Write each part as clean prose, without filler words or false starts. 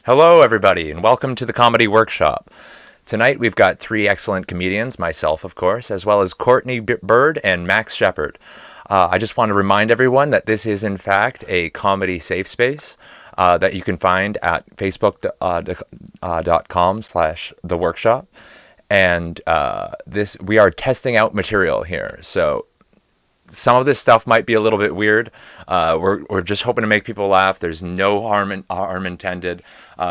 Hello, everybody, and welcome to the Comedy Workshop. Tonight we've got three excellent comedians, myself, of course, as well as Courtney Bird and Max Shepard. I just want to remind everyone that this is, in fact, a comedy safe space that you can find at facebook.com/the workshop. And we are testing out material here. So some of this stuff might be a little bit weird. We're just hoping to make people laugh. There's no harm intended.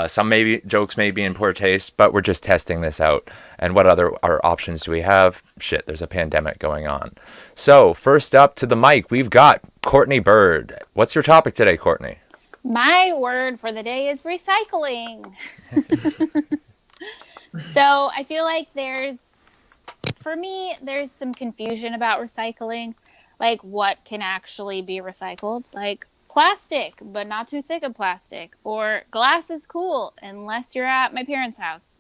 Some jokes may be in poor taste, but we're just testing this out. And what other options do we have? Shit, there's a pandemic going on. So first up to the mic, we've got Courtney Bird. What's your topic today, Courtney? My word for the day is recycling. So I feel like there's some confusion about recycling. Like, what can actually be recycled? Like plastic, but not too thick of plastic. Or glass is cool, unless you're at my parents' house.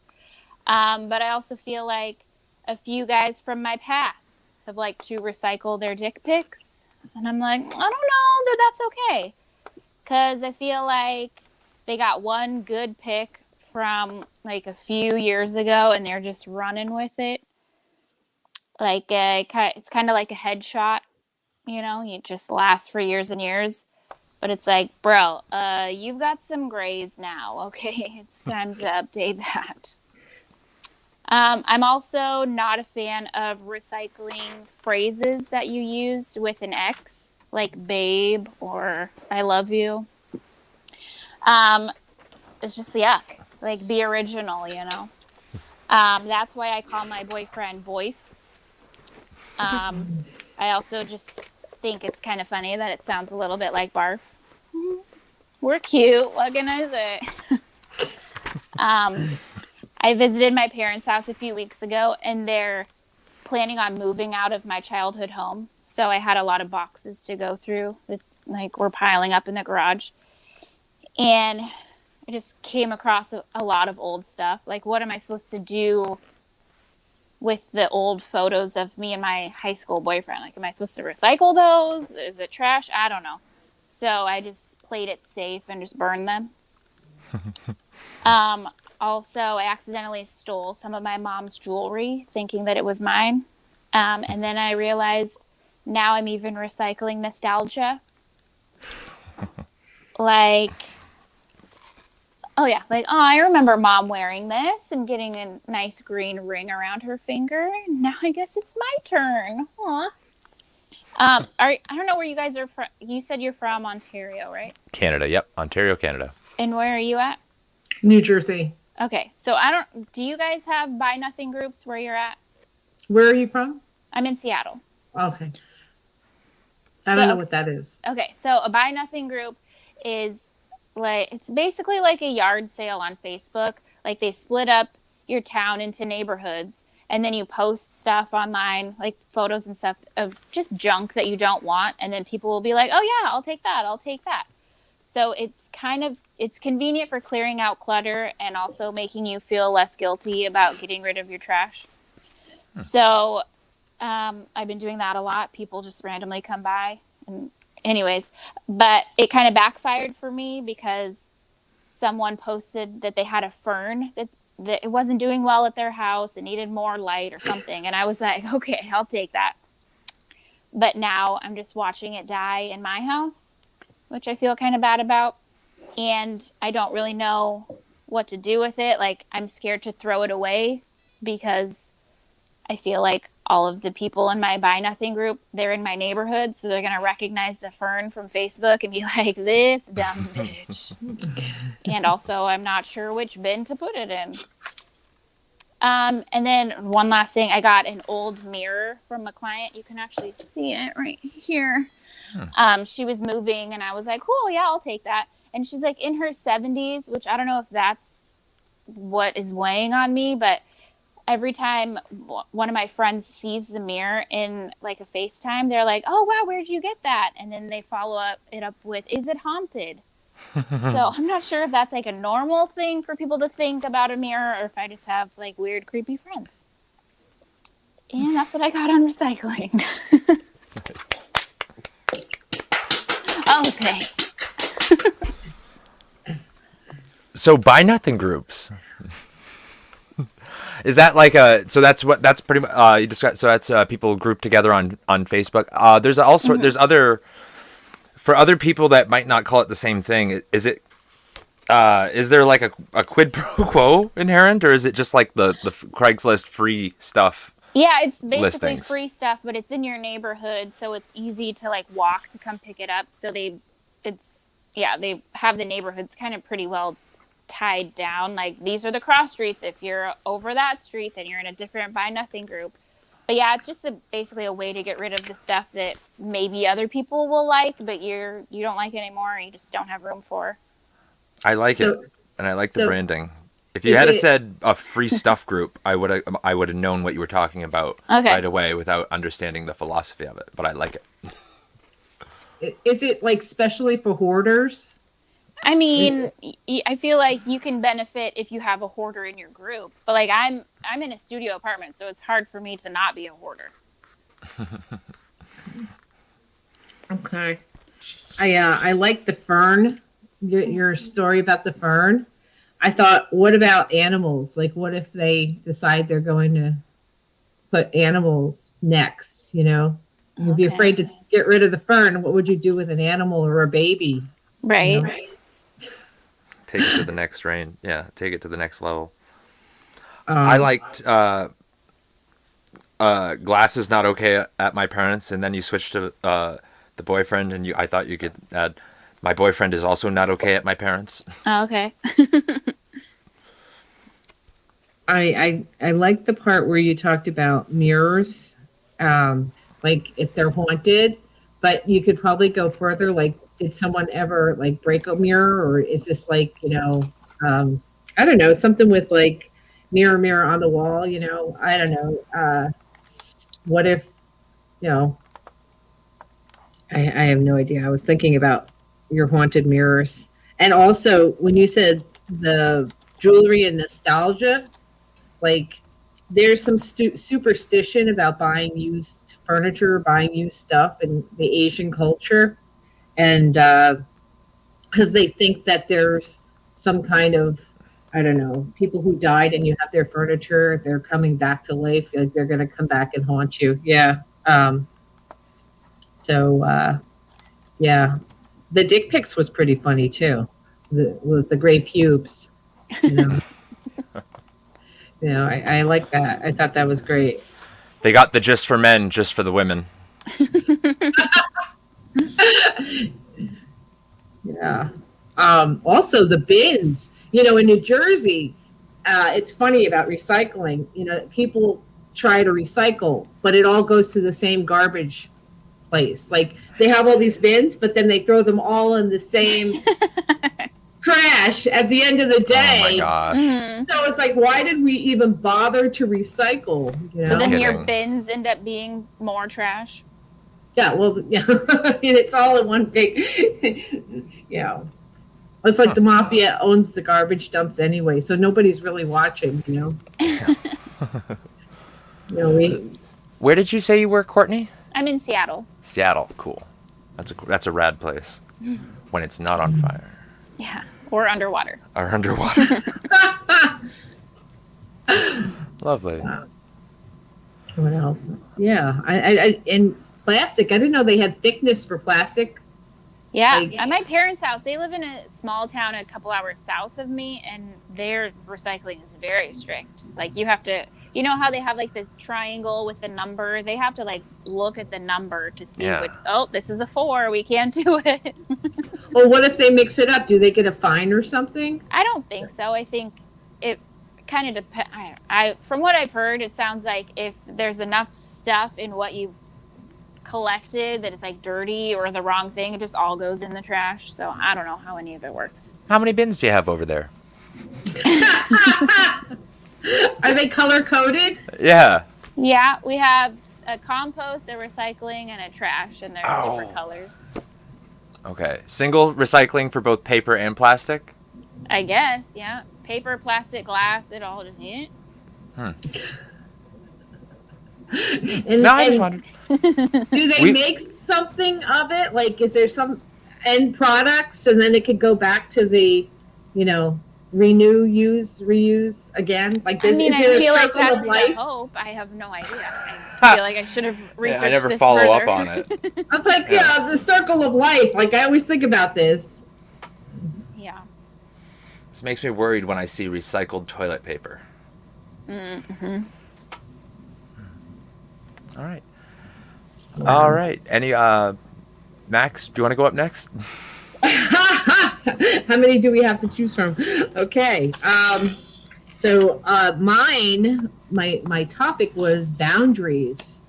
But I also feel like a few guys from my past have liked to recycle their dick pics. And I'm like, I don't know that that's okay. Because I feel like they got one good pic from like a few years ago and they're just running with it. Like, it's kind of like a headshot. You know, you just last for years and years. But it's like, bro, you've got some grays now, okay? It's time to update that. I'm also not a fan of recycling phrases that you use with an X, like babe or I love you. It's just yuck. Like, be original, you know? That's why I call my boyfriend Boyf. I also just think it's kind of funny that it sounds a little bit like barf. We're cute. What can I say? I visited my parents' house a few weeks ago, and they're planning on moving out of my childhood home. So I had a lot of boxes to go through that, like, were piling up in the garage. And I just came across a lot of old stuff. Like, what am I supposed to do with the old photos of me and my high school boyfriend? Like, am I supposed to recycle those? Is it trash? I don't know. So I just played it safe and just burned them. Also, I accidentally stole some of my mom's jewelry, thinking that it was mine. And then I realized now I'm even recycling nostalgia. Like, I remember mom wearing this and getting a nice green ring around her finger. Now I guess it's my turn. Huh. I don't know where you guys are from. You said you're from Ontario, right? Canada, yep. Ontario, Canada. And where are you at? New Jersey. Okay, so do you guys have Buy Nothing groups where you're at? Where are you from? I'm in Seattle. Okay. I don't know what that is. Okay, so a Buy Nothing group is like, it's basically like a yard sale on Facebook. Like, they split up your town into neighborhoods, and then you post stuff online, like photos and stuff of just junk that you don't want, and then people will be like, oh yeah, I'll take that. So it's convenient for clearing out clutter and also making you feel less guilty about getting rid of your trash. So I've been doing that a lot. People just randomly come by. And anyways, but it kind of backfired for me because someone posted that they had a fern that it wasn't doing well at their house. It needed more light or something. And I was like, okay, I'll take that. But now I'm just watching it die in my house, which I feel kind of bad about. And I don't really know what to do with it. Like, I'm scared to throw it away because I feel like all of the people in my Buy Nothing group, they're in my neighborhood. So they're going to recognize the fern from Facebook and be like, this dumb bitch. And also, I'm not sure which bin to put it in. And then one last thing, I got an old mirror from a client. You can actually see it right here. She was moving and I was like, cool, yeah, I'll take that. And she's like in her 70s, which I don't know if that's what is weighing on me, but every time one of my friends sees the mirror in like a FaceTime, they're like, oh wow, where'd you get that? And then they follow it up with, is it haunted? So I'm not sure if that's like a normal thing for people to think about a mirror or if I just have like weird, creepy friends. And that's what I got on recycling. Oh, thanks. So buy nothing groups. Is that like so that's pretty much you described, so that's people grouped together on Facebook. There's also there's other, for other people that might not call it the same thing. Is there like a quid pro quo inherent, or is it just like the Craigslist free stuff? Yeah, it's basically Listings. free stuff, but it's in your neighborhood, so it's easy to like walk to come pick it up. So they have the neighborhoods kind of pretty well tied down. Like, these are the cross streets. If you're over that street, then you're in a different buy nothing group. But yeah, it's just basically a way to get rid of the stuff that maybe other people will like, but you don't like anymore, or you just don't have room for. I like So- it, and I like the so branding. If you is had it- said a free stuff group, I would have known what you were talking about Okay. right away without understanding the philosophy of it. But I like it. Is it like specially for hoarders? I mean, I feel like you can benefit if you have a hoarder in your group, but like I'm in a studio apartment, so it's hard for me to not be a hoarder. Okay. I like the fern. Your story about the fern. I thought, what about animals? Like, what if they decide they're going to put animals next? You know, you'd be Okay. afraid to get rid of the fern. What would you do with an animal or a baby? Right. You know? Take it to the next range. Yeah, take it to the next level. Um, I liked glass is not okay at my parents, and then you switched to the boyfriend, and I thought you could add my boyfriend is also not okay at my parents. Oh, okay. I like the part where you talked about mirrors, like if they're haunted, but you could probably go further. Like, did someone ever like break a mirror, or is this like, I don't know, something with like mirror, mirror on the wall? You know, I don't know. What if, I have no idea. I was thinking about your haunted mirrors, and also when you said the jewelry and nostalgia. Like, there's some superstition about buying used furniture, buying used stuff in the Asian culture. And because they think that there's some kind of, I don't know, people who died and you have their furniture, they're coming back to life. Like, they're going to come back and haunt you. Yeah. Yeah. The dick pics was pretty funny too, with the gray pubes. You know. I like that. I thought that was great. They got the just for men, just for the women. Yeah. Also, the bins. In New Jersey, it's funny about recycling. People try to recycle, but it all goes to the same garbage place. Like, they have all these bins, but then they throw them all in the same trash at the end of the day. Oh my gosh. Mhm. So it's like, why did we even bother to recycle? So then your Kidding. bins end up being more trash. Yeah, well, yeah, and it's all in one big, It's like the mafia owns the garbage dumps anyway, so nobody's really watching, Where did you say you were, Courtney? I'm in Seattle. Seattle. Cool. That's a rad place when it's not on fire Yeah. Or underwater. or underwater. Lovely. What else? Yeah, I and plastic. I didn't know they had thickness for plastic. Yeah. Like- At my parents' house, they live in a small town a couple hours south of me, and their recycling is very strict. Like, you have to, you know how they have like the triangle with the number? They have to like look at the number to see Yeah. this is a 4. We can't do it. Well, what if they mix it up? Do they get a fine or something? I don't think so. I think it kind of depends. From what I've heard, it sounds like if there's enough stuff in what you've collected that it's like dirty or the wrong thing, it just all goes in the trash. So I don't know how any of it works. How many bins do you have over there? Are they color coded? Yeah. Yeah, we have a compost, a recycling, and a trash, and they're Oh. different colors. Okay. Single recycling for both paper and plastic? I guess, yeah. Paper, plastic, glass, it all just And, No, I just and wondered. do they We- make something of it? Like, is there some end products, and then it could go back to the, renew, use, reuse again? Like, I mean, is I there a feel like circle that's of the life? hope. I have no idea. I feel like I should have researched I never this follow further. up on it. I was like, Yeah. yeah, the circle of life. Like, I always think about this. Yeah. This makes me worried when I see recycled toilet paper. Mm-hmm. All right. Wow. All right. Any Max, do you want to go up next? How many do we have to choose from? Okay. So my topic was boundaries.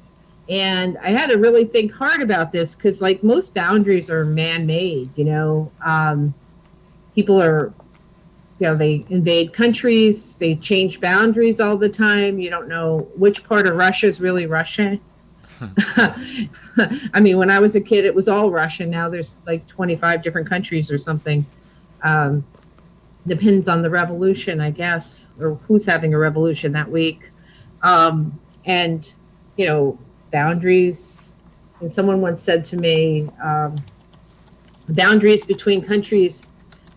And I had to really think hard about this because, like, most boundaries are man-made, people are, they invade countries, they change boundaries all the time. You don't know which part of Russia is really Russia. I mean, when I was a kid, it was all Russian. Now there's like 25 different countries or something. Depends on the revolution, I guess, or who's having a revolution that week. And, boundaries. And someone once said to me, boundaries between countries,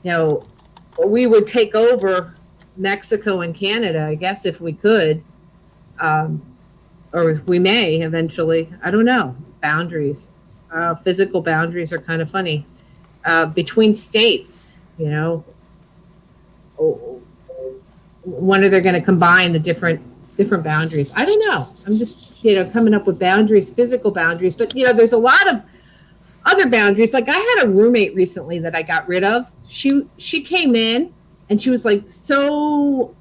we would take over Mexico and Canada, I guess, if we could. Or we may eventually. I don't know. Boundaries. Physical boundaries are kind of funny. Between states, when are they going to combine the different boundaries? I don't know. I'm just, coming up with boundaries, physical boundaries. But, there's a lot of other boundaries. Like, I had a roommate recently that I got rid of. She came in and she was like, so,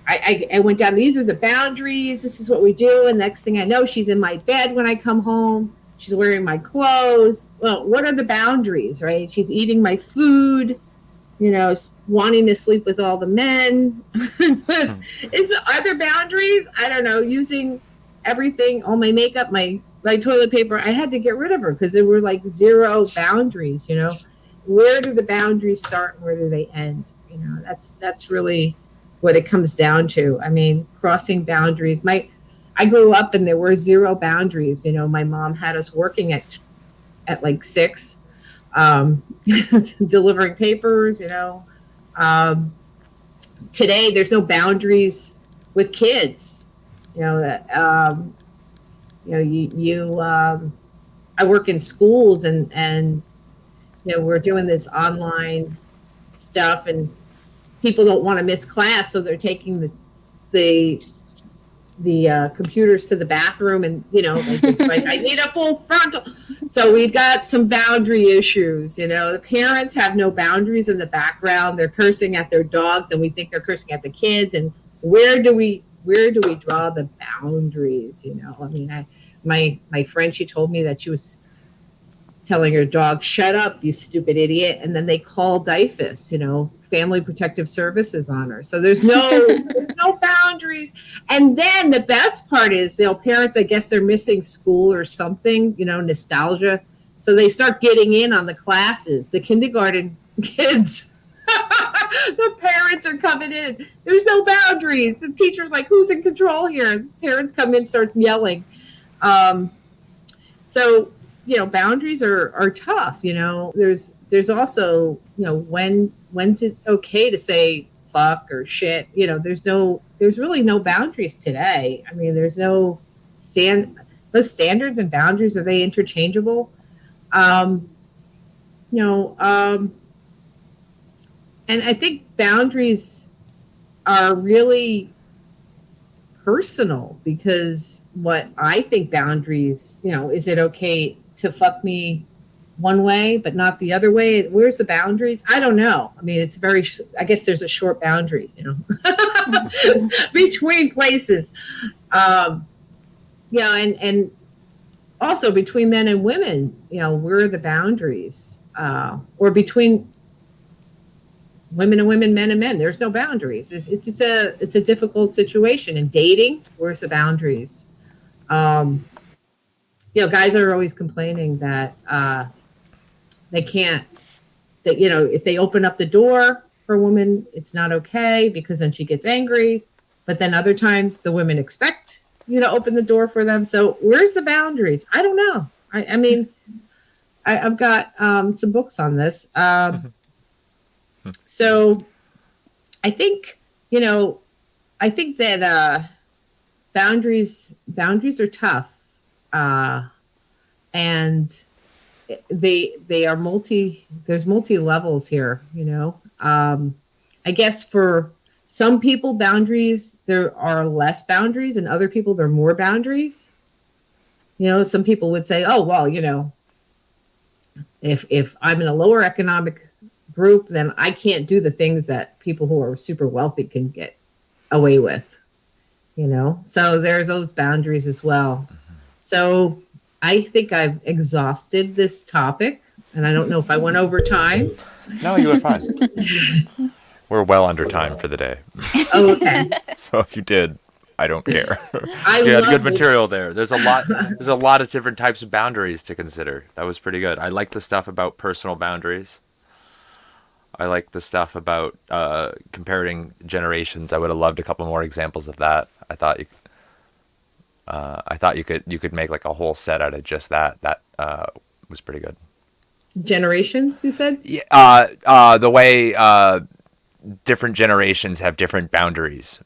I went down, these are the boundaries. This is what we do. And next thing I know, she's in my bed when I come home. She's wearing my clothes. Well, what are the boundaries, right? She's eating my food, wanting to sleep with all the men. Are there boundaries? I don't know. Using everything, all my makeup, my toilet paper. I had to get rid of her because there were like zero boundaries, Where do the boundaries start and where do they end? That's really what it comes down to. I mean, crossing boundaries. I grew up and there were zero boundaries. My mom had us working at like 6, delivering papers. Today there's no boundaries with kids. I work in schools and we're doing this online stuff and people don't want to miss class, so they're taking the computers to the bathroom, and it's like I need a full frontal. So we've got some boundary issues. The parents have no boundaries in the background. They're cursing at their dogs, and we think they're cursing at the kids. And where do we draw the boundaries? I mean, my friend, she told me that she was telling her dog, "Shut up, you stupid idiot," and then they called DIFUS, Family Protective Services on her. So there's no boundaries. And then the best part is, parents, I guess they're missing school or something, nostalgia. So they start getting in on the classes, the kindergarten kids. The parents are coming in. There's no boundaries. The teacher's like, who's in control here? The parents come in, starts yelling. So boundaries are tough. There's also, when's it okay to say fuck or shit? There's really no boundaries today. I mean, there's no those standards and boundaries, are they interchangeable? And I think boundaries are really personal, because what I think boundaries, is it okay to fuck me one way but not the other way? Where's the boundaries? I don't know. I mean, it's I guess there's a short boundaries, between places. And also between men and women, where are the boundaries? Or between women and women, men and men, there's no boundaries. It's a difficult situation. In dating, where's the boundaries? Guys are always complaining that they can't, that, if they open up the door for a woman, it's not okay because then she gets angry. But then other times the women expect you to open the door for them. So where's the boundaries? I don't know. I mean, I've got some books on this. So I think, you know, I think that boundaries are tough, and they are there's multi levels here. I guess for some people, boundaries, there are less boundaries, and other people there are more boundaries. Some people would say, oh well, if I'm in a lower economic group, then I can't do the things that people who are super wealthy can get away with. So there's those boundaries as well. So I think I've exhausted this topic, and I don't know if I went over time. No, you were fine. We're well under time for the day. Oh, okay. So if you did, I don't care. I You had love good this. material there. There's a lot of different types of boundaries to consider. That was pretty good. I like the stuff about personal boundaries. I like the stuff about comparing generations. I would have loved a couple more examples of that. I thought you could make like a whole set out of just that. That was pretty good. Generations, you said? Yeah, the way different generations have different boundaries,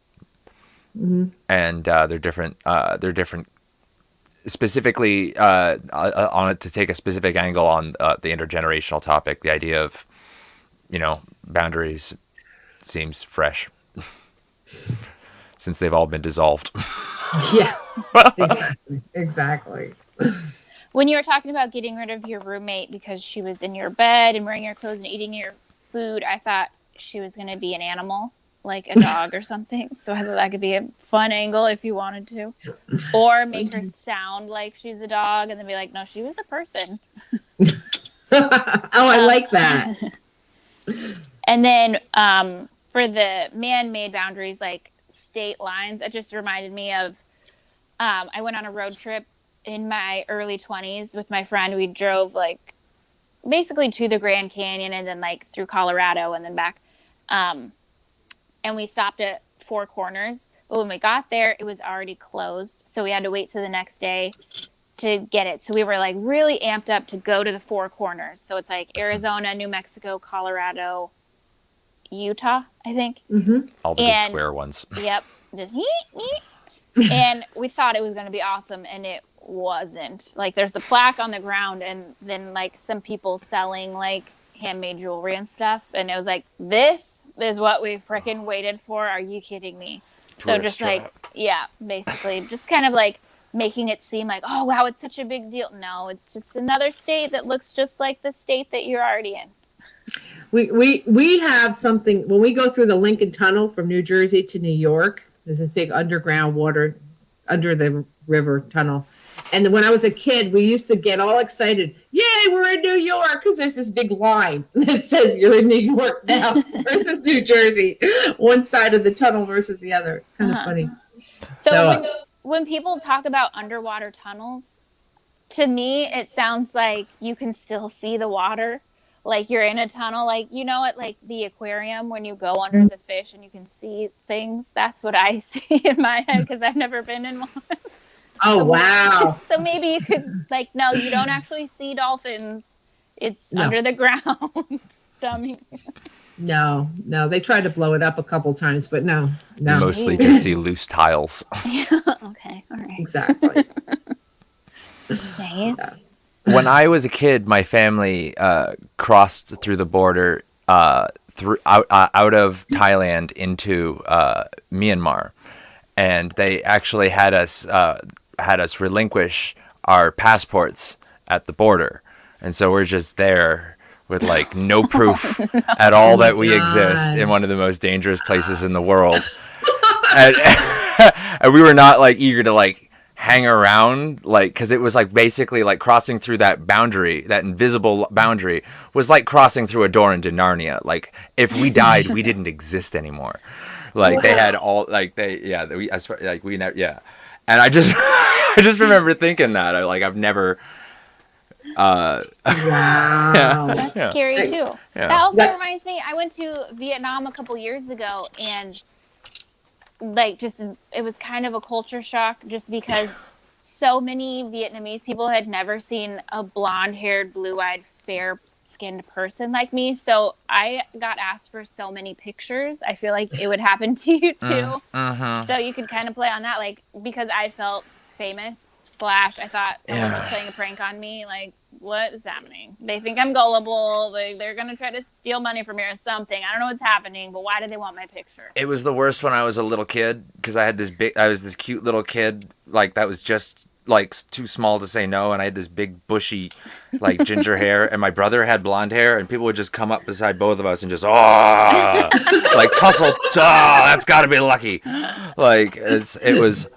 and they're different. They're different. Specifically, on it to take a specific angle on the intergenerational topic, the idea of boundaries seems fresh since they've all been dissolved. Yeah, exactly. When you were talking about getting rid of your roommate because she was in your bed and wearing your clothes and eating your food, I thought she was going to be an animal, like a dog or something. So I thought that could be a fun angle if you wanted to. Or make her sound like she's a dog and then be like, no, she was a person. Oh, I like that. And then for the man-made boundaries, like state lines, it just reminded me of I went on a road trip in my early 20s with my friend. We drove like basically to the Grand Canyon and then like through Colorado and then back. And we stopped at Four Corners. But when we got there, it was already closed. So we had to wait till the next day to get it. So we were like really amped up to go to the Four Corners. So it's like Arizona, New Mexico, Colorado, Utah, I think. All the big square ones. Yep. Just and we thought it was going to be awesome, and it wasn't. Like there's a plaque on the ground and then like some people selling like handmade jewelry and stuff, and it was like, this is what we freaking waited for. Are you kidding me? So Tourist just trap. like, yeah, basically just kind of like making it seem like, oh wow, it's such a big deal. No, it's just another state that looks just like the state that you're already in. We have something when we go through the Lincoln Tunnel from New Jersey to New York. There's this big underground water under the river tunnel. And when I was a kid, we used to get all excited. Yay, we're in New York, because there's this big line that says you're in New York now versus New Jersey. One side of the tunnel versus the other. It's kind of funny. So when people talk about underwater tunnels, to me, it sounds like you can still see the water. Like you're in a tunnel, like, at like the aquarium when you go under the fish and you can see things. That's what I see in my head because I've never been in one. Oh, wow. So maybe you could like, no, you don't actually see dolphins. It's under the ground. Dummy. No, they tried to blow it up a couple times, but no. You mostly just see loose tiles. Okay, all right. Exactly. Nice. Yeah. When I was a kid, my family crossed through the border out of Thailand into Myanmar, and they actually had us relinquish our passports at the border, and so we're just there with like no proof at all that we exist in one of the most dangerous places in the world, and we were not like eager to like hang around, like, because it was like basically like crossing through that boundary, that invisible boundary was like crossing through a door into Narnia. Like if we died, we didn't exist anymore. Like they had all like we never, yeah. And I just I just remember thinking that I've never Wow. That's scary too. Yeah. That also reminds me, I went to Vietnam a couple years ago, and like just it was kind of a culture shock just because so many Vietnamese people had never seen a blonde-haired, blue-eyed, fair skinned person like me. So I got asked for so many pictures. I feel like it would happen to you too. Mm-hmm. So you could kind of play on that, like, because I felt famous / I thought someone was playing a prank on me. Like, what is happening? They think I'm gullible. They're going to try to steal money from me or something. I don't know what's happening, but why do they want my picture? It was the worst when I was a little kid because I was this cute little kid, like that was just like too small to say no, and I had this big bushy like ginger hair, and my brother had blonde hair, and people would just come up beside both of us and just like tussle. That's got to be lucky. Like it was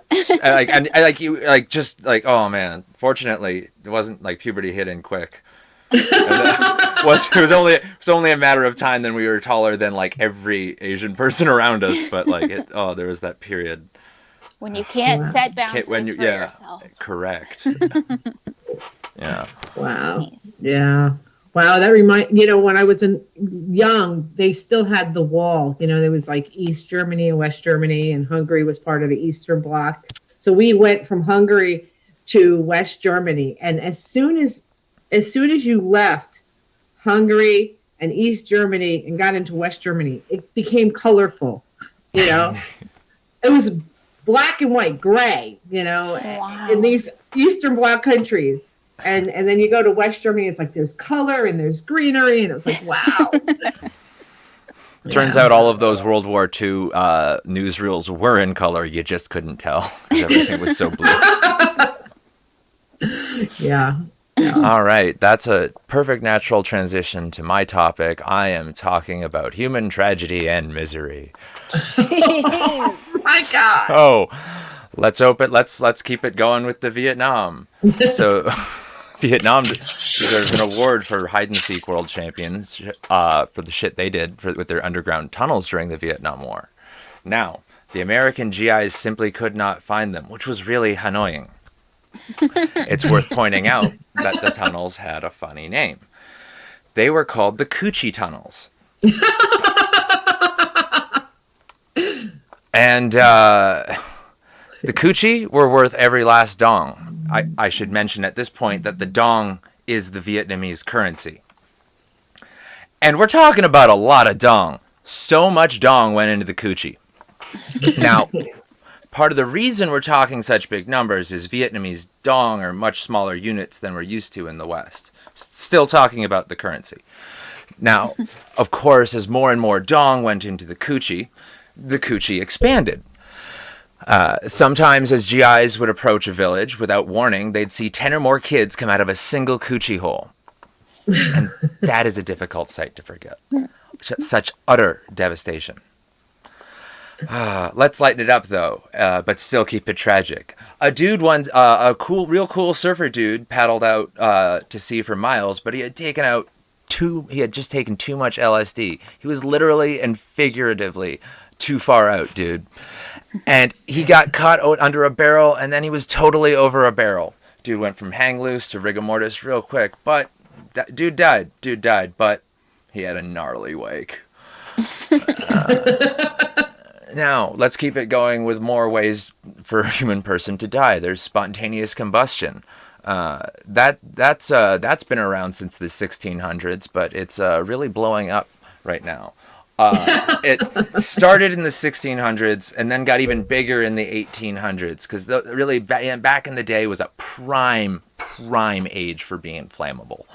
like, and like you like just like, oh man. Fortunately, it wasn't like puberty hit in quick. It was only a matter of time. Then we were taller than like every Asian person around us, but like there was that period when you can't set boundaries for yourself. Correct. Yeah. Wow. Nice. Yeah. Wow. That when I was young, they still had the wall. There was like East Germany and West Germany, and Hungary was part of the Eastern Bloc. So we went from Hungary to West Germany, and as soon as you left Hungary and East Germany and got into West Germany, it became colorful. It was black and white, gray. Wow. In these Eastern Bloc countries, and then you go to West Germany, it's like there's color and there's greenery, and it was like, wow. Turns out all of those World War II newsreels were in color. You just couldn't tell because everything was so blue. Yeah. All right. That's a perfect natural transition to my topic. I am talking about human tragedy and misery. Oh my God. Oh, let's keep it going with the Vietnam. So Vietnam deserves an award for hide and seek world champions for the shit they did with their underground tunnels during the Vietnam War. Now, the American GIs simply could not find them, which was really annoying. It's worth pointing out that the tunnels had a funny name. They were called the Coochie Tunnels. And the Coochie were worth every last dong. I should mention at this point that the dong is the Vietnamese currency. And we're talking about a lot of dong. So much dong went into the Coochie. Now, part of the reason we're talking such big numbers is Vietnamese dong are much smaller units than we're used to in the West. Still talking about the currency. Now, of course, as more and more dong went into the Coochie expanded. Sometimes as GIs would approach a village, without warning, they'd see 10 or more kids come out of a single Coochie hole. And that is a difficult sight to forget. Such utter devastation. Let's lighten it up though, but still keep it tragic. A dude once, real cool surfer dude, paddled out to sea for miles, but he had just taken too much LSD. He was literally and figuratively too far out, dude. And he got caught under a barrel, and then he was totally over a barrel. Dude went from hang loose to rigor mortis real quick, but dude died, but he had a gnarly wake. Now, let's keep it going with more ways for a human person to die. There's spontaneous combustion. That's been around since the 1600s, but it's really blowing up right now. It started in the 1600s and then got even bigger in the 1800s because really back in the day was a prime age for being flammable.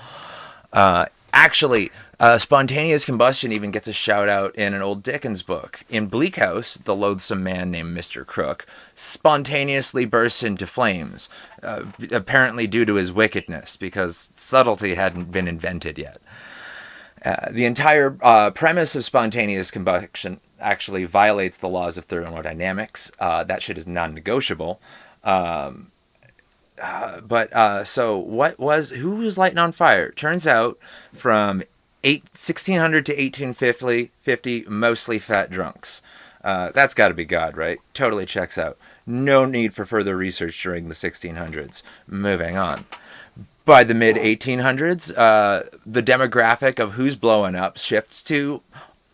Actually, spontaneous combustion even gets a shout out in an old Dickens book. In Bleak House, the loathsome man named Mr. Crook spontaneously bursts into flames, apparently due to his wickedness, because subtlety hadn't been invented yet. The entire premise of spontaneous combustion actually violates the laws of thermodynamics. That shit is non-negotiable. Who was lighting on fire? Turns out from 1600 to 1850, mostly fat drunks. That's got to be God, right? Totally checks out. No need for further research during the 1600s. Moving on. By the mid-1800s, the demographic of who's blowing up shifts to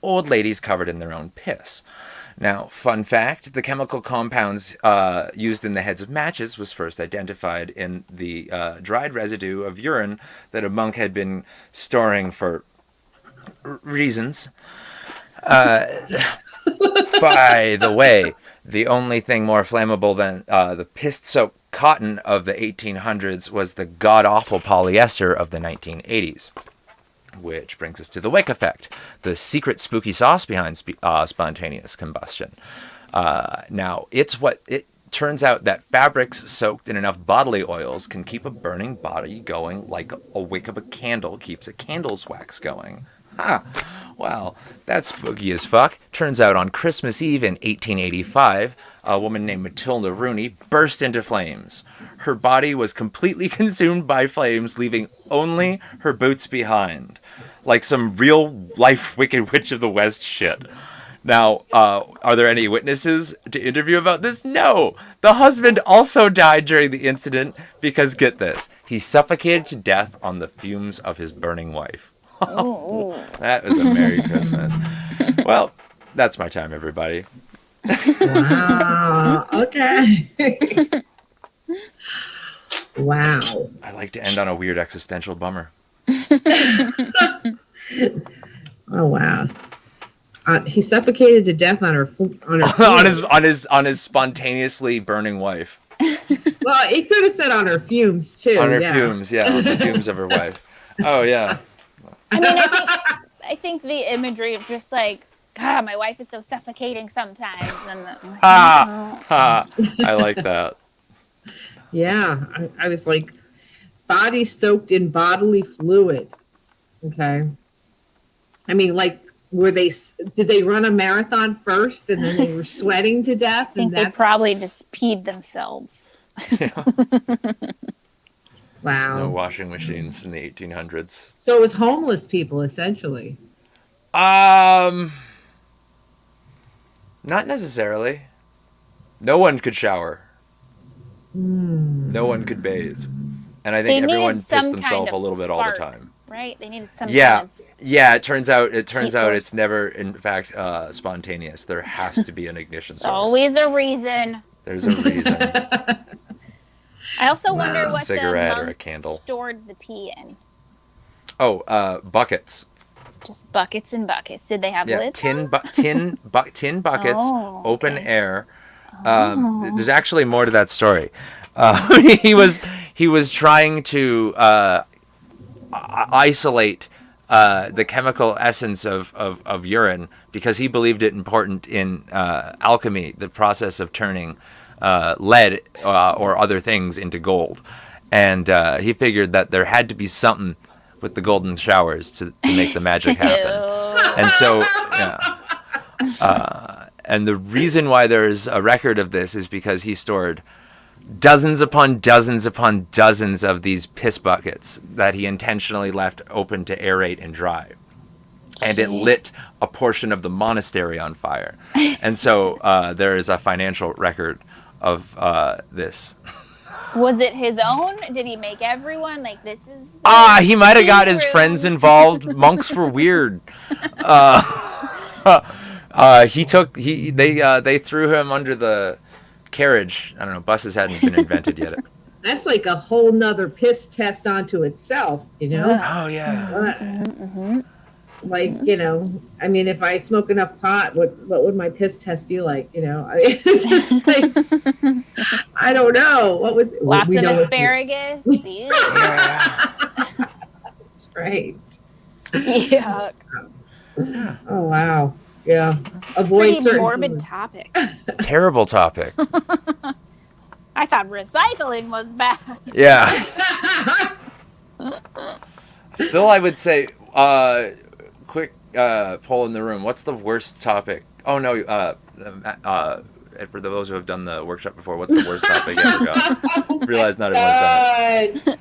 old ladies covered in their own piss. Now, fun fact, the chemical compounds used in the heads of matches was first identified in the dried residue of urine that a monk had been storing for reasons. By the way, the only thing more flammable than the piss-soaked cotton of the 1800s was the god-awful polyester of the 1980s. Which brings us to the wick effect, the secret spooky sauce behind spontaneous combustion. Now, it turns out that fabrics soaked in enough bodily oils can keep a burning body going like a wick of a candle keeps a candle's wax going. Ha! Well, that's spooky as fuck. Turns out on Christmas Eve in 1885, a woman named Matilda Rooney burst into flames. Her body was completely consumed by flames, leaving only her boots behind. Like some real-life Wicked Witch of the West shit. Now, are there any witnesses to interview about this? No! The husband also died during the incident because, get this, he suffocated to death on the fumes of his burning wife. Ooh. That was a Merry Christmas. Well, that's my time, everybody. Wow. Okay. Wow. I like to end on a weird existential bummer. Oh wow. He suffocated to death on her on his spontaneously burning wife. Well, it could have said on her fumes too. On her fumes, yeah, on the fumes of her wife. Oh yeah. I mean, I think the imagery of just like, God, my wife is so suffocating sometimes. And I like that. Yeah, I was like, body soaked in bodily fluid. Okay. I mean, like, did they run a marathon first and then they were sweating to death? I think they probably just peed themselves. Yeah. Wow. No washing machines in the 1800s. So it was homeless people, essentially. Not necessarily. No one could shower. No one could bathe. And I think everyone pissed themselves a little bit all the time. Right? They needed some Yeah. kind of Yeah, it turns out it's never in fact spontaneous. There has to be an ignition source. always a reason. There's a reason. I also wonder what Cigarette the or a monks candle. stored the pee in. Oh, buckets. Just buckets and buckets. Did they have Yeah, lids? tin buckets, Oh, open okay. air. There's actually more to that story. He was trying to isolate the chemical essence of urine because he believed it important in alchemy, the process of turning lead or other things into gold. And he figured that there had to be something with the golden showers to make the magic happen. And so, yeah. And the reason why there's a record of this is because he stored dozens upon dozens upon dozens of these piss buckets that he intentionally left open to aerate and dry. And it lit a portion of the monastery on fire. And so there is a financial record of this. Was it his own? Did he make everyone like this is? He might have got his friends involved. Monks were weird. They threw him under the carriage. I don't know. Buses hadn't been invented yet. That's like a whole nother piss test onto itself, you know? Oh yeah. Mm-hmm. Like, you know, I mean, if I smoke enough pot, what would my piss test be like? You know, it's just like, I don't know. What would Lots of asparagus. Ew. That's right. Yuck. Oh wow. Yeah. Avoid Pretty certain morbid foods. topic. Terrible topic. I thought recycling was bad. Yeah. Still, I would say, quick poll in the room. What's the worst topic? Oh no. For those who have done the workshop before, what's the worst topic you ever got? Realize not everyone's done it.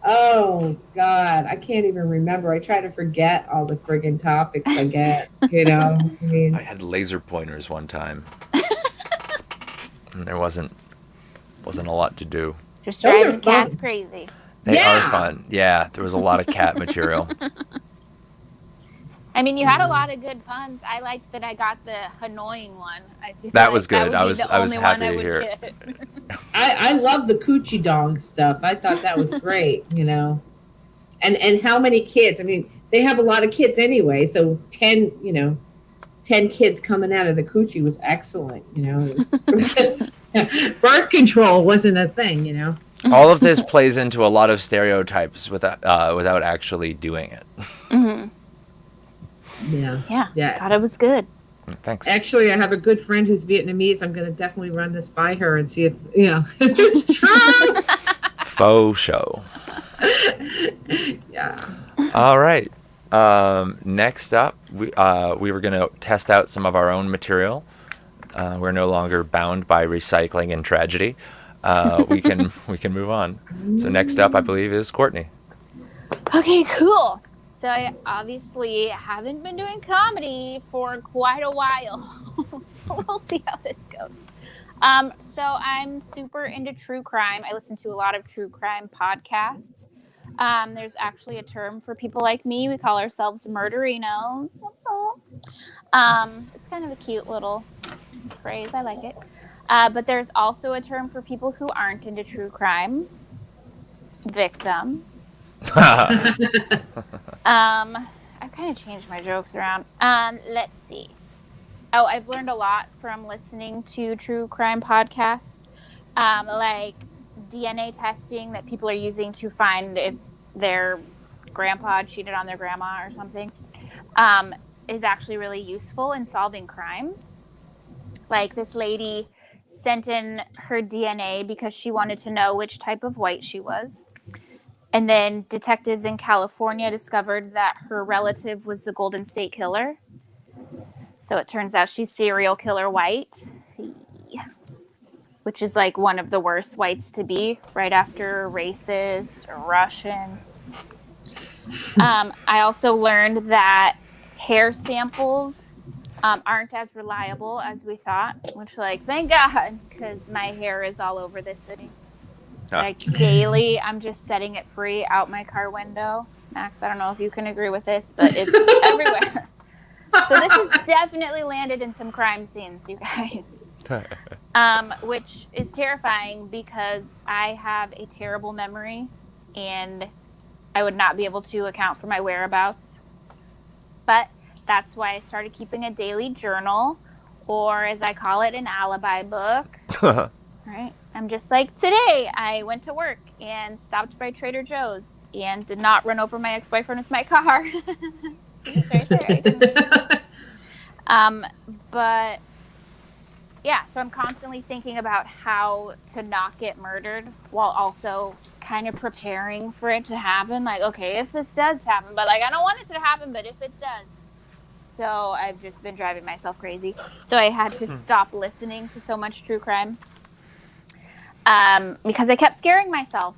Oh God, I can't even remember. I try to forget all the friggin' topics I get. You know, I mean, I had laser pointers one time, and there wasn't a lot to do. Just Those are driving cats fun. crazy. They Yeah. are fun. Yeah, there was a lot of cat material. I mean, you had a lot of good puns. I liked that I got the annoying one. I feel That like was good. That would I be was the I was only happy one I to would hear it. get. I love the coochie dong stuff. I thought that was great, and how many kids? I mean, they have a lot of kids anyway, so 10 kids coming out of the coochie was excellent. Birth control wasn't a thing. All of this plays into a lot of stereotypes without actually doing it. Hmm. Yeah. Yeah, thought it was good. Thanks. Actually, I have a good friend who's Vietnamese. I'm going to definitely run this by her and see if if it's true. Faux show. Yeah. All right. Next up, we were going to test out some of our own material. We're no longer bound by recycling and tragedy. We can move on. So next up, I believe, is Courtney. Okay, cool. So I obviously haven't been doing comedy for quite a while. So we'll see how this goes. So I'm super into true crime. I listen to a lot of true crime podcasts. There's actually a term for people like me. We call ourselves murderinos. It's kind of a cute little phrase. I like it. But there's also a term for people who aren't into true crime. Victim. I've kind of changed my jokes around. Let's see. Oh, I've learned a lot from listening to true crime podcasts, like DNA testing that people are using to find if their grandpa cheated on their grandma or something, is actually really useful in solving crimes. Like this lady sent in her DNA because she wanted to know which type of white she was. And then detectives in California discovered that her relative was the Golden State Killer. So it turns out she's serial killer white, which is like one of the worst whites to be, right after racist or Russian. I also learned that hair samples aren't as reliable as we thought, which, like, thank God, because my hair is all over this city. Like daily, I'm just setting it free out my car window. Max, I don't know if you can agree with this, but it's everywhere. So this has definitely landed in some crime scenes, you guys. Which is terrifying because I have a terrible memory and I would not be able to account for my whereabouts. But that's why I started keeping a daily journal, or as I call it, an alibi book. Right? I'm just like, today I went to work and stopped by Trader Joe's and did not run over my ex-boyfriend with my car. It's right there. But yeah, so I'm constantly thinking about how to not get murdered while also kind of preparing for it to happen. Like, okay, if this does happen, but like, I don't want it to happen, but if it does. So I've just been driving myself crazy. So I had to stop listening to so much true crime. Because I kept scaring myself.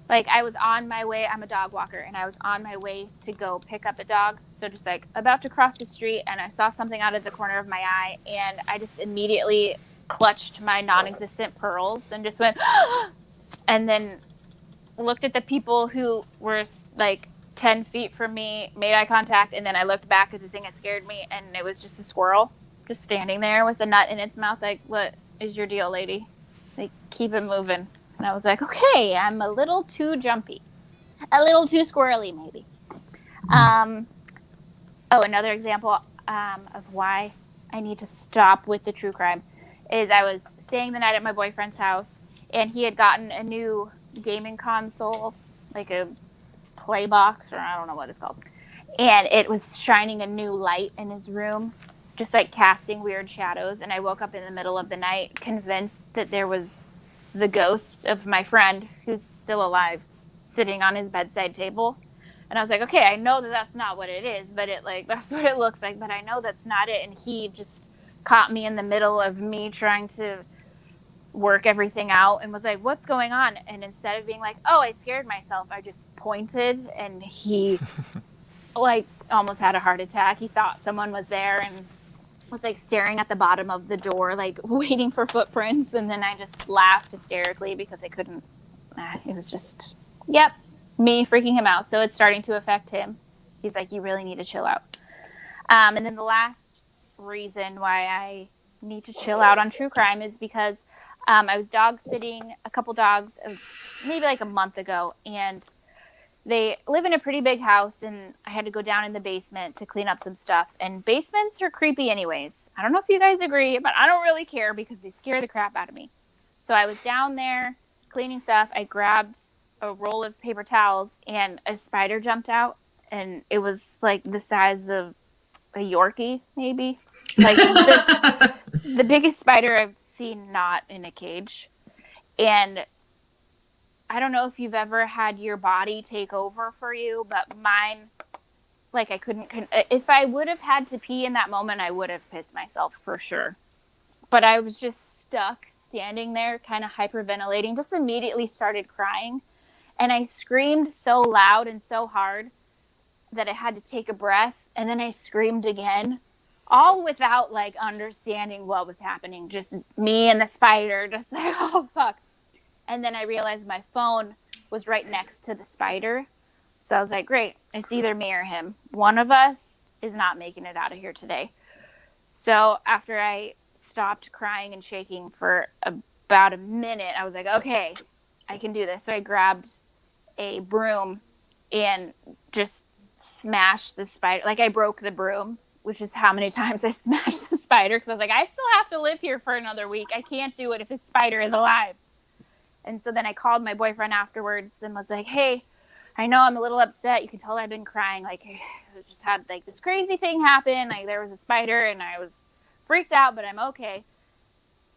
Like, I was on my way, I'm a dog walker, and I was on my way to go pick up a dog. So just like about to cross the street, and I saw something out of the corner of my eye, and I just immediately clutched my non-existent pearls and just went, and then looked at the people who were like 10 feet from me, made eye contact, and then I looked back at the thing that scared me, and it was just a squirrel just standing there with a nut in its mouth. Like, what is your deal, lady? Like, keep it moving. And I was like, okay, I'm a little too jumpy. A little too squirrely, maybe. Another example of why I need to stop with the true crime is I was staying the night at my boyfriend's house, and he had gotten a new gaming console, like a play box, or I don't know what it's called. And it was shining a new light in his room, just like casting weird shadows. And I woke up in the middle of the night convinced that there was the ghost of my friend, who's still alive, sitting on his bedside table. And I was like, okay, I know that that's not what it is, but that's what it looks like, but I know that's not it. And he just caught me in the middle of me trying to work everything out and was like, what's going on? And instead of being like, oh, I scared myself, I just pointed, and he like almost had a heart attack. He thought someone was there and was like staring at the bottom of the door, like waiting for footprints. And then I just laughed hysterically because I couldn't. It was just, me freaking him out. So it's starting to affect him. He's like, you really need to chill out. And then the last reason why I need to chill out on true crime is because I was dog sitting a couple dogs maybe like a month ago, and they live in a pretty big house, and I had to go down in the basement to clean up some stuff. And basements are creepy anyways. I don't know if you guys agree, but I don't really care because they scare the crap out of me. So I was down there cleaning stuff. I grabbed a roll of paper towels, and a spider jumped out, and it was like the size of a Yorkie, maybe. Like the biggest spider I've seen not in a cage. And I don't know if you've ever had your body take over for you, but mine, like I couldn't, if I would have had to pee in that moment, I would have pissed myself for sure. But I was just stuck standing there, kind of hyperventilating, just immediately started crying. And I screamed so loud and so hard that I had to take a breath. And then I screamed again, all without like understanding what was happening. Just me and the spider, just like, oh, fuck. And then I realized my phone was right next to the spider. So I was like, great, it's either me or him. One of us is not making it out of here today. So after I stopped crying and shaking for about a minute, I was like, okay, I can do this. So I grabbed a broom and just smashed the spider. Like I broke the broom, which is how many times I smashed the spider. Because I was like, I still have to live here for another week. I can't do it if a spider is alive. And so then I called my boyfriend afterwards and was like, hey, I know I'm a little upset. You can tell I've been crying. Like I just had like this crazy thing happen. Like there was a spider and I was freaked out, but I'm okay.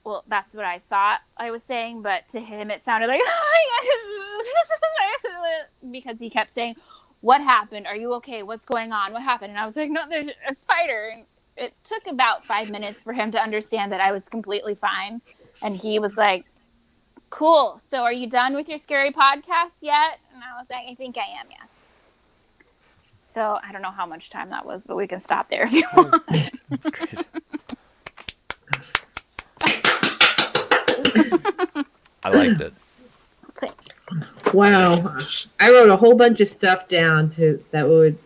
Well, that's what I thought I was saying, but to him it sounded like because he kept saying, what happened? Are you okay? What's going on? What happened? And I was like, no, there's a spider. And it took about 5 minutes for him to understand that I was completely fine. And he was like, cool. So are you done with your scary podcast yet? And I was like, I think I am, yes. So I don't know how much time that was, but we can stop there if you want. That's great. I liked it. Thanks. Wow. I wrote a whole bunch of stuff down that would,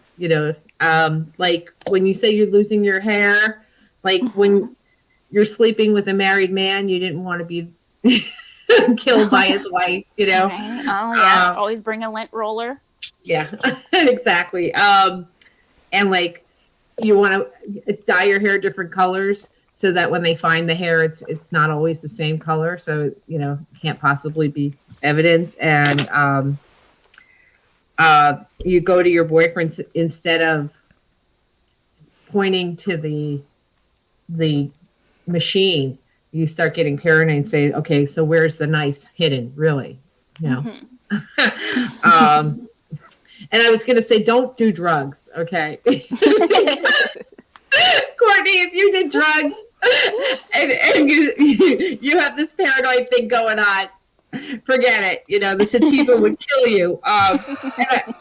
like when you say you're losing your hair, like when you're sleeping with a married man, you didn't want to be killed by his wife, Right? Oh, yeah. Always bring a lint roller. Yeah, exactly. And like you want to dye your hair different colors so that when they find the hair, it's not always the same color. So, can't possibly be evidence. And you go to your boyfriend instead of pointing to the machine, you start getting paranoid and say, okay, so where's the knife hidden, really? Mm-hmm. And I was going to say, don't do drugs, okay? Courtney, if you did drugs and you have this paranoid thing going on, forget it. The sativa would kill you. And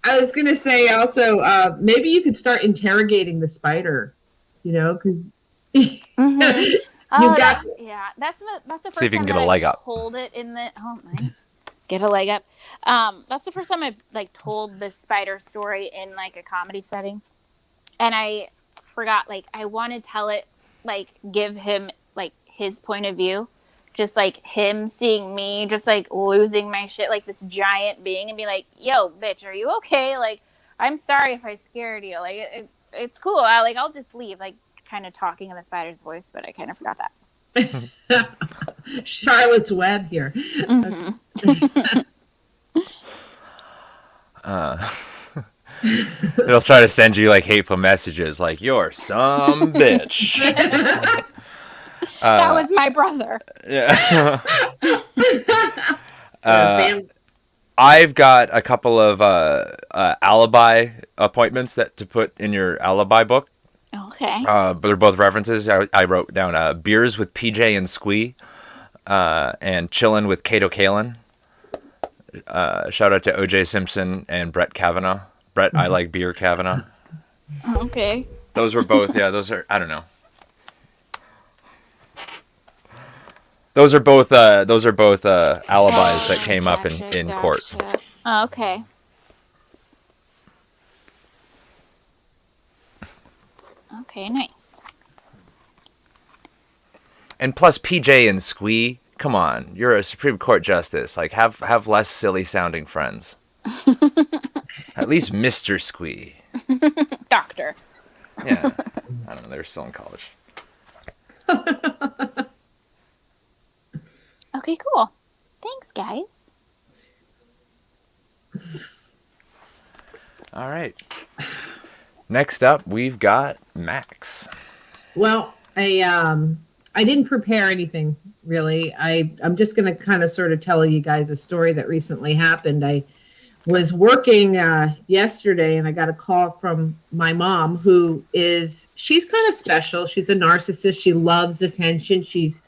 I was going to say also, maybe you could start interrogating the spider, because Mm-hmm. That's the first See if you time can get that a leg I've up. told it in the nice. Get a leg up. That's the first time I've like told the spider story in like a comedy setting, and I forgot, like I want to tell it, like give him like his point of view, just like him seeing me just like losing my shit like this giant being and be like, yo bitch, are you okay? Like I'm sorry if I scared you, like it's cool, I'll just leave, like kind of talking in the spider's voice, but I kind of forgot that. Charlotte's Web here. Mm-hmm. It'll try to send you like hateful messages like you're some bitch. That was my brother. Yeah. Bam. I've got a couple of alibi appointments to put in your alibi book. Okay. But they're both references. I wrote down beers with PJ and Squee, and chillin' with Kato Kalin. Shout out to OJ Simpson and Brett Kavanaugh. Brett, I like beer Kavanaugh. Okay. Those were both. Yeah, those are. I don't know. Those are both alibis that came up in court. Okay. Okay, nice. And plus PJ and Squee, come on, you're a Supreme Court justice. Like have less silly sounding friends. At least Mr. Squee. Doctor. Yeah. I don't know, they're still in college. Okay, cool. Thanks, guys. All right. Next up, we've got Max. Well, I didn't prepare anything really. I'm just going to kind of sort of tell you guys a story that recently happened. I was working yesterday and I got a call from my mom she's kind of special. She's a narcissist. She loves attention. It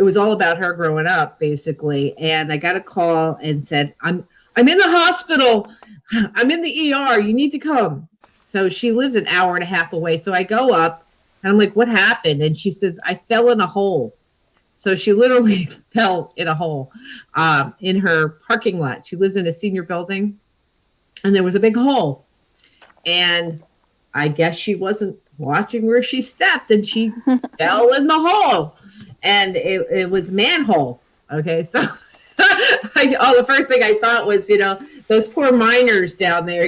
was all about her growing up basically. And I got a call and said, I'm in the hospital. I'm in the ER. You need to come. So she lives an hour and a half away. So I go up and I'm like, what happened? And she says, I fell in a hole. So she literally fell in a hole in her parking lot. She lives in a senior building and there was a big hole. And I guess she wasn't watching where she stepped and she fell in the hole. And it was manhole. Okay. So the first thing I thought was, those poor miners down there,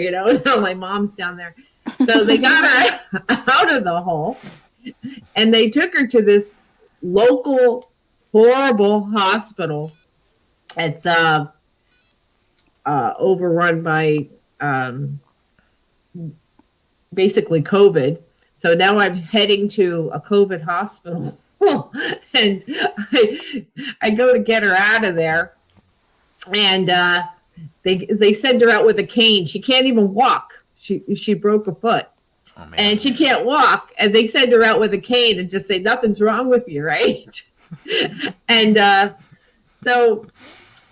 my mom's down there. So they got her out of the hole and they took her to this local horrible hospital. It's overrun by basically COVID. So now I'm heading to a COVID hospital and I go to get her out of there. And they send her out with a cane. She can't even walk. She broke a foot. Oh, man. And she can't walk. And they send her out with a cane and just say, nothing's wrong with you, right? And so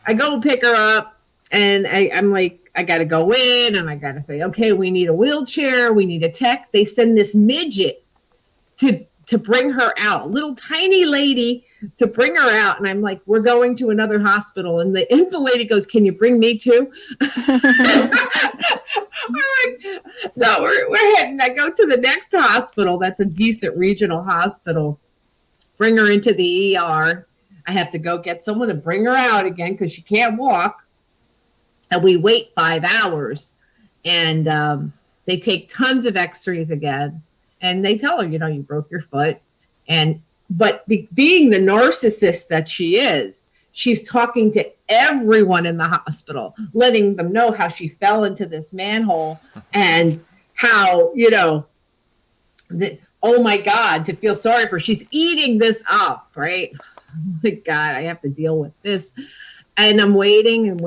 I go pick her up and I'm like, I got to go in and I got to say, okay, we need a wheelchair. We need a tech. They send this midget to bring her out, a little tiny lady to bring her out. And I'm like, we're going to another hospital. And the lady goes, can you bring me too? No, we're heading. I go to the next hospital. That's a decent regional hospital. Bring her into the ER. I have to go get someone to bring her out again because she can't walk. And we wait 5 hours. And they take tons of x-rays again. And they tell her, you broke your foot. But being the narcissist that she is, she's talking to everyone in the hospital, letting them know how she fell into this manhole and how, oh my God, to feel sorry for her. She's eating this up, right? Oh my God, I have to deal with this. And I'm waiting. And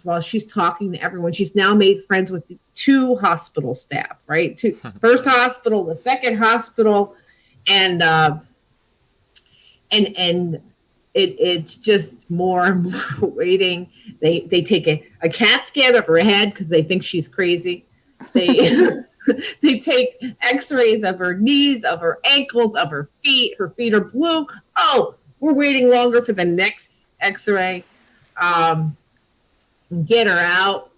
while she's talking to everyone, she's now made friends with the 2 hospital staff, right? First hospital, the second hospital. And it's just more and more waiting. They take a CAT scan of her head because they think she's crazy. They take x-rays of her knees, of her ankles, of her feet. Her feet are blue. Oh, we're waiting longer for the next x-ray. Get her out.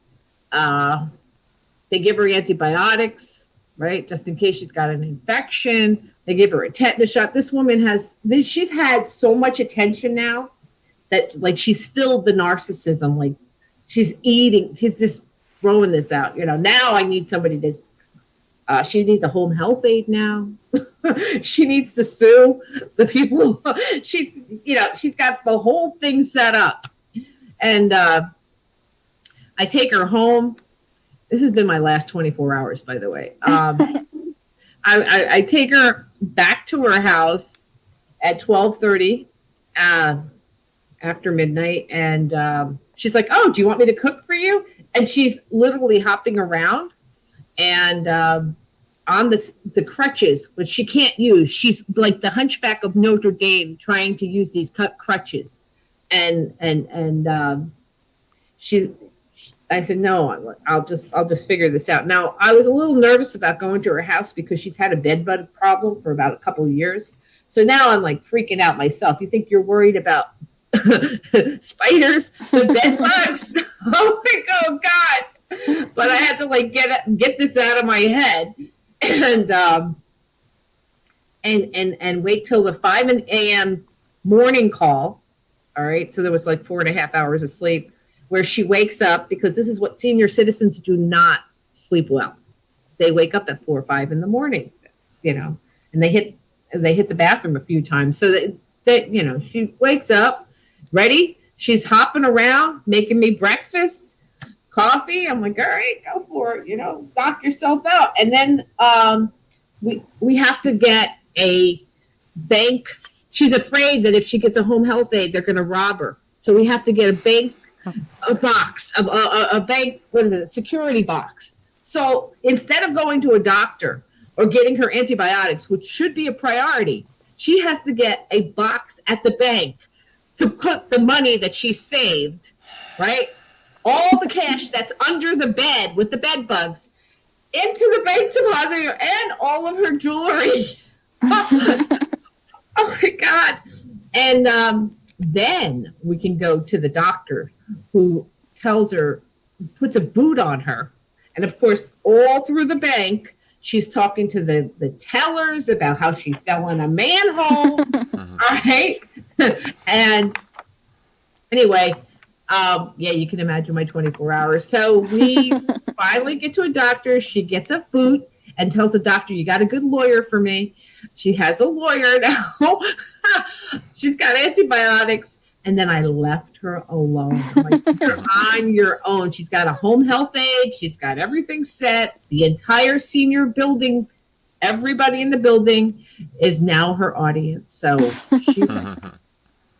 They give her antibiotics, right? Just in case she's got an infection. They give her a tetanus shot. This woman she's had so much attention now that like she's filled the narcissism. Like she's just throwing this out. Now I need somebody to, she needs a home health aide now. She needs to sue the people. She's got the whole thing set up. And I take her home. This has been my last 24 hours, by the way. I take her back to her house at 12:30 after midnight. And she's like, oh, do you want me to cook for you? And she's literally hopping around and on the crutches, which she can't use. She's like the Hunchback of Notre Dame trying to use these crutches. And I said, no, I'll just figure this out. Now, I was a little nervous about going to her house because she's had a bed bug problem for about a couple of years. So now I'm like freaking out myself. You think you're worried about spiders, the bed bugs? Oh my God. but I had to like get this out of my head, and and wait till the 5 a.m. morning call. All right, so there was like 4.5 hours of sleep where she wakes up, because this is what senior citizens do not sleep well. They wake up at 4 or 5 in the morning, and they hit the bathroom a few times. So that she wakes up ready. She's hopping around, making me breakfast, coffee. I'm like, all right, go for it. Knock yourself out. And then we have to get a bank. She's afraid that if she gets a home health aide, they're going to rob her. So we have to get a box, a bank, what is it, security box. So instead of going to a doctor or getting her antibiotics, which should be a priority, she has to get a box at the bank to put the money that she saved, right? All the cash that's under the bed with the bed bugs into the bank depositor, and all of her jewelry. Oh my God. And then we can go to the doctor, who tells her, puts a boot on her. And of course, all through the bank, she's talking to the tellers about how she fell in a manhole. All right. And anyway, yeah, you can imagine my 24 hours. So we finally get to a doctor. She gets a boot and tells the doctor, you got a good lawyer for me. She has a lawyer now. She's got antibiotics. And then I left her alone. I'm like, you're on your own. She's got a home health aide. She's got everything set. The entire senior building, everybody in the building is now her audience. So she's,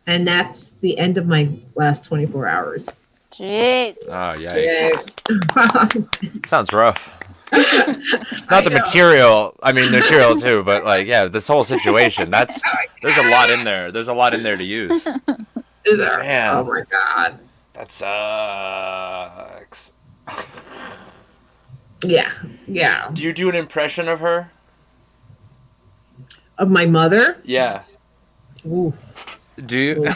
and that's the end of my last 24 hours. Jeez. Oh, yeah. Yeah. Sounds rough. Not the material. I mean, material too, but like, yeah, this whole situation. There's a lot in there. There's a lot in there to use. Is there? Man. Oh my God. That sucks. Yeah. Do you do an impression of her? Of my mother? Yeah. Ooh. Do you?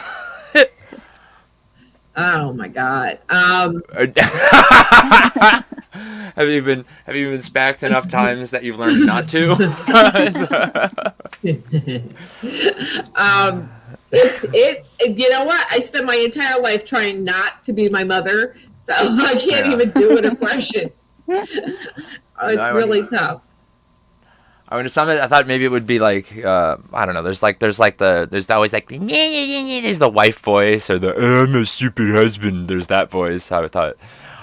Oh my God. Have you been spacked enough times that you've learned not to? You know what? I spent my entire life trying not to be my mother, so I can't even do an impression. It's really tough. I mean, I thought maybe it would be like I don't know. There's always like there's the wife voice, or the I'm a stupid husband. There's that voice. I thought,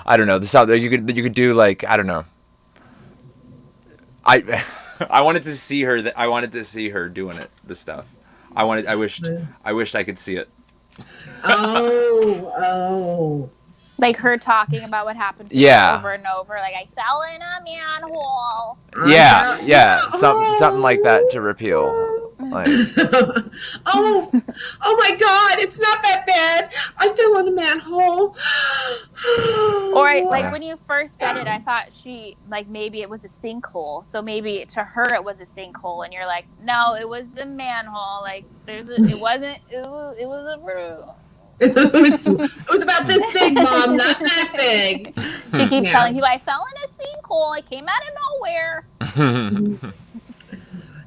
I don't know. You could do like, I don't know. I wanted to see her. I wanted to see her doing it. The stuff. I wished I could see it. Oh. Like her talking about what happened to her over and over. Like, I fell in a manhole. Yeah. Something like that to repeal. Like. Oh my God! It's not that bad. I fell in a manhole. Or like when you first said it, I thought maybe it was a sinkhole. So maybe to her it was a sinkhole, and you're like, no, it was a manhole. Like it was a room. It was about this big, Mom, not that big. She keeps telling people, I fell in a sinkhole. I came out of nowhere.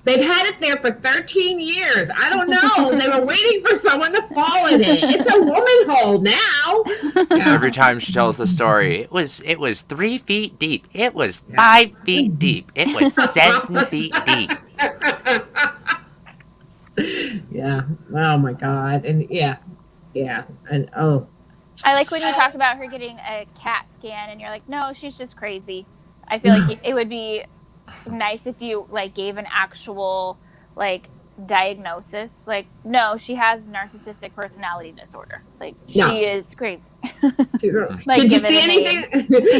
They've had it there for 13 years. I don't know. They were waiting for someone to fall in it. It's a woman hole now. Yeah. Every time she tells the story, it was 3 feet deep. It was 5 feet deep. It was 7 feet deep. Yeah. Oh my God. And yeah. And I like when you talked about her getting a CAT scan, and you're like, no, she's just crazy. I feel like it would be nice if you like gave an actual like diagnosis. Like, no, she has narcissistic personality disorder. Like, she is crazy. Like, did you see anything?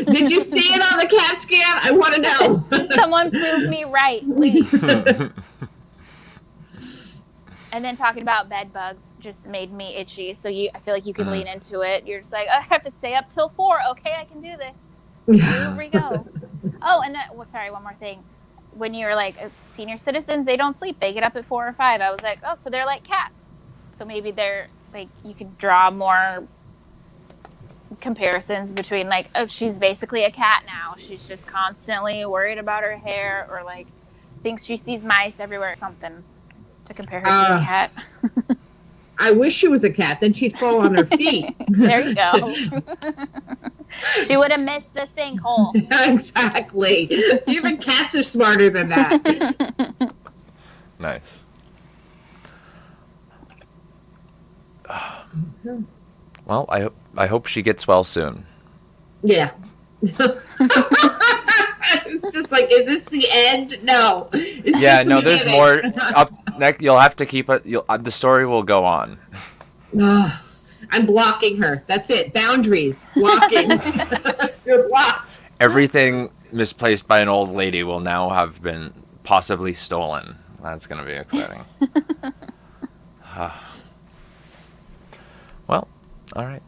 Did you see it on the CAT scan? I want to know. Someone prove me right, please. And then talking about bed bugs just made me itchy. So I feel like you could lean into it. You're just like, I have to stay up till 4. Okay, I can do this. Here we go. Oh, and then, sorry, one more thing. When you're like senior citizens, they don't sleep. They get up at 4 or 5. I was like, oh, so they're like cats. So maybe they're like, you could draw more comparisons between like, oh, she's basically a cat now. She's just constantly worried about her hair, or like thinks she sees mice everywhere. Something to compare her to a cat. I wish she was a cat. Then she'd fall on her feet. There you go. She would have missed the sinkhole. Exactly. Even cats are smarter than that. Nice. Well, I hope she gets well soon. Yeah. It's just like, is this the end? No. It's Yeah, just the no, there's beginning. more up next. You'll have to keep it. The story will go on. Ugh. I'm blocking her. That's it. Boundaries. Blocking. You're blocked. Everything misplaced by an old lady will now have been possibly stolen. That's going to be exciting. Well, all right.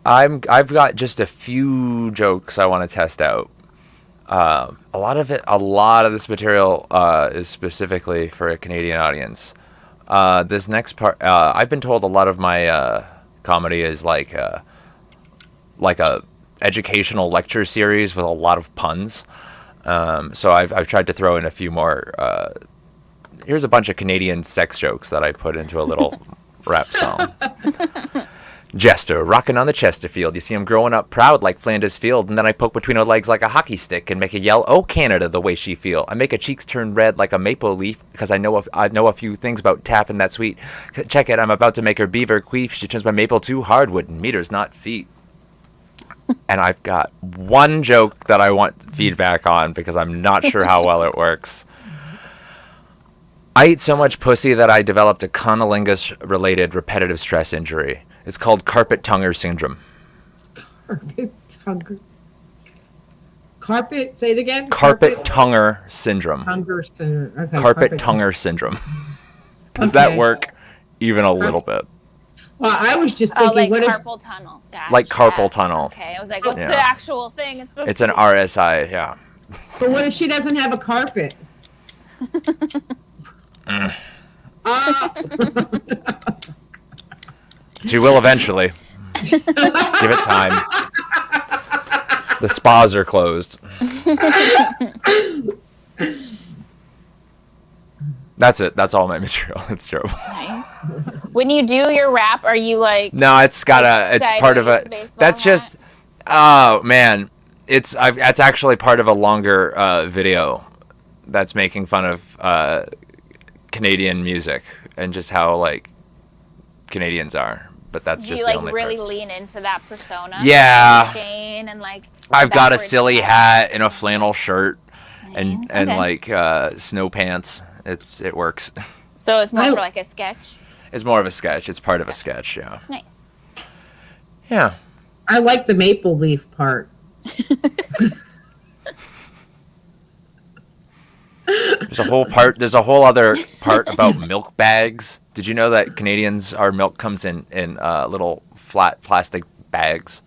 I've got just a few jokes I want to test out. A lot of this material is specifically for a Canadian audience. This next part, I've been told a lot of my comedy is like a educational lecture series with a lot of puns. So I've tried to throw in a few more. Here's a bunch of Canadian sex jokes that I put into a little rap song. Jester, rocking on the Chesterfield. You see him growing up proud like Flanders Field, and then I poke between her legs like a hockey stick and make her yell, "Oh, Canada," the way she feel. I make her cheeks turn red like a maple leaf because I know a few things about tapping that sweet. Check it, I'm about to make her beaver queef. She turns my maple to hardwood, and meters, not feet. And I've got one joke that I want feedback on because I'm not sure how well it works. I ate so much pussy that I developed a cunnilingus-related repetitive stress injury. It's called carpet tonguer syndrome. Carpet tonguer. Carpet, say it again. Carpet tonguer syndrome. Tonguer syndrome. Okay, Carpet tonguer syndrome. Does that work even a little bit? Well, I was just thinking, like what if carpal tunnel. Gotcha. Like carpal tunnel. Okay, I was like, what's Yeah. the actual thing? It's an RSI, yeah. but what if she doesn't have a carpet? She will eventually. Give it time. The spas are closed. That's it. That's all my material. It's terrible. Nice. When you do your rap, are you like? No, it's part of sideways a. baseball That's hat? just. Oh man, it's actually part of a longer video that's making fun of Canadian music and just how like Canadians are. But that's Do just you the like only really part. lean into that persona? Yeah. Chain and like. I've got a backwards silly hat. hat and a flannel shirt and Okay. like snow pants. It works. So it's more for like a sketch. It's more of a sketch. It's part of a sketch. Yeah. Nice. Yeah. I like the maple leaf part. There's a whole other part about milk bags. Did you know that our milk comes in little flat plastic bags?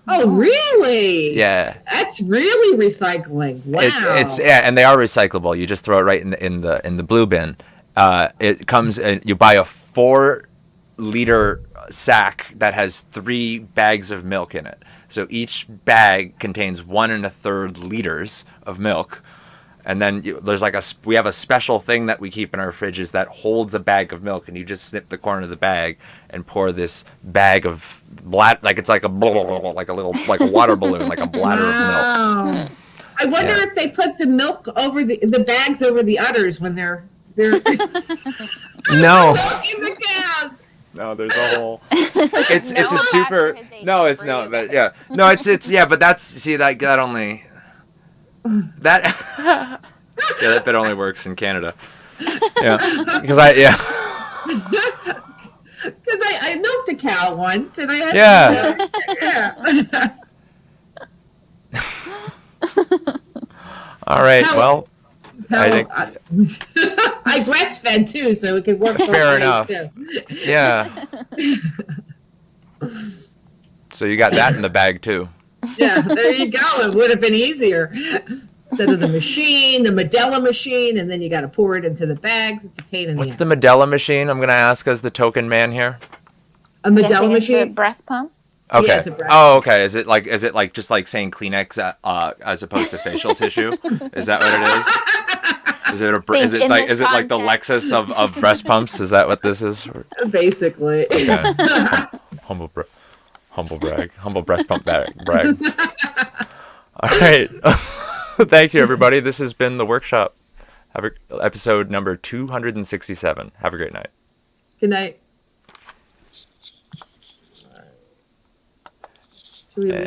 Oh, really? Yeah. That's really recycling. Wow. It's and they are recyclable. You just throw it right in the blue bin. It comes and you buy a 4-liter sack that has 3 bags of milk in it. So each bag contains 1 1/3 liters of milk. And then there's like we have a special thing that we keep in our fridges that holds a bag of milk, and you just snip the corner of the bag and pour this bag of like it's like a water balloon, like a bladder of milk. Wow. I wonder Yeah. if they put the milk over the bags over the udders when they're No, in the cows. no, there's a whole. It's No a factor super. has aged No, it's for no, you but guys. yeah, no, it's yeah, but that only that yeah, that bit only works in Canada. Yeah, because Because I milked a cow once, and I had Yeah. All right, How- well, I think I breastfed too, so it could work both Fair ways, enough. too. yeah. So you got that in the bag too. Yeah, there you go. It would have been easier. Instead of the machine, the Medela machine, and then you got to pour it into the bags. It's a pain in What's the the Medela machine? I'm gonna ask as the token man here. A Guessing Medela it's a machine? breast pump. Okay. Yeah, it's a breast Oh, okay. Is it like just like saying Kleenex as opposed to facial tissue? Is that what it is? Is it a Think is it in like this is it like the context. Lexus of breast pumps? Is that what this is? basically. Okay. Humble humble brag. Humble breast pump brag. All right. Thank you, everybody. This has been the workshop. Episode number 267. Have a great night. Good night. Should we leave?